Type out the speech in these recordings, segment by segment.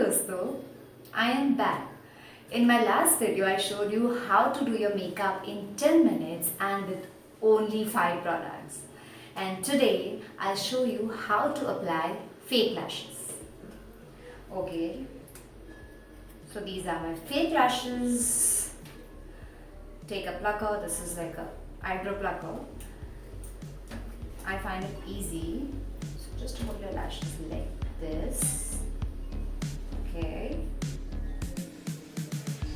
दोस्तों, I am back. In my last video, I showed you how to do your makeup in 10 minutes and with only 5 products. And today, I'll show you how to apply fake lashes. Okay, so these are my fake lashes. Take a plucker. This is like a eyebrow plucker. I find it easy. So just hold your lashes like this. Okay,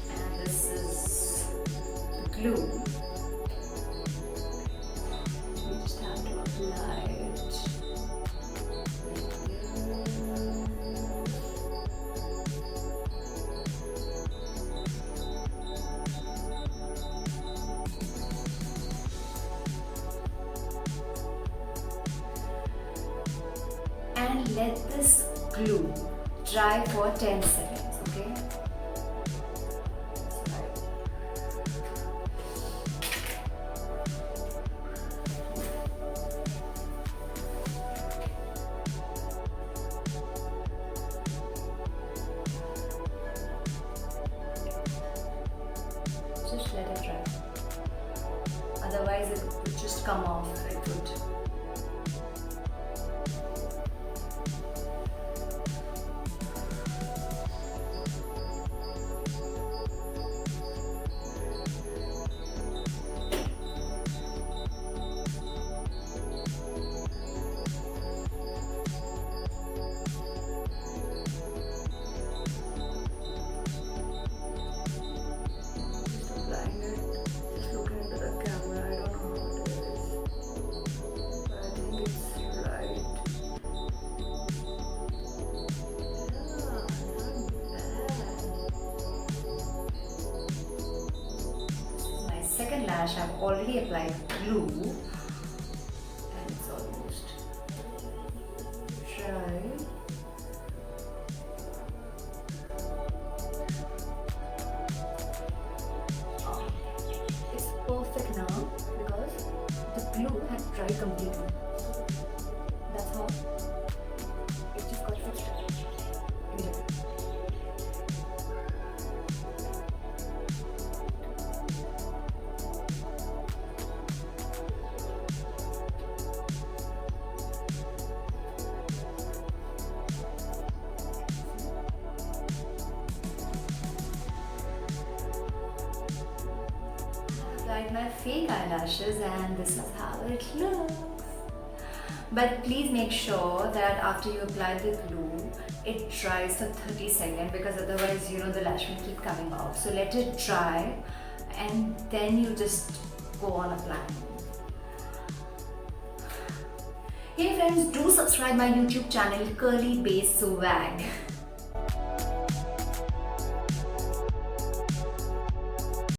and this is the glue. You just have to apply it like this. And let this glue dry for 10 seconds, okay? Just let it dry. Otherwise it would just come off. It would. Second lash, I've already applied glue and it's almost dry. It's perfect now because the glue had dried completely. That's how it just got fixed. Applied my fake eyelashes and this is how it looks. But please make sure that after you apply the glue, it dries for 30 seconds because otherwise the lash will keep coming off. So let it dry and then you just go on applying. Hey friends, do subscribe my YouTube channel CURLYBAE Swag.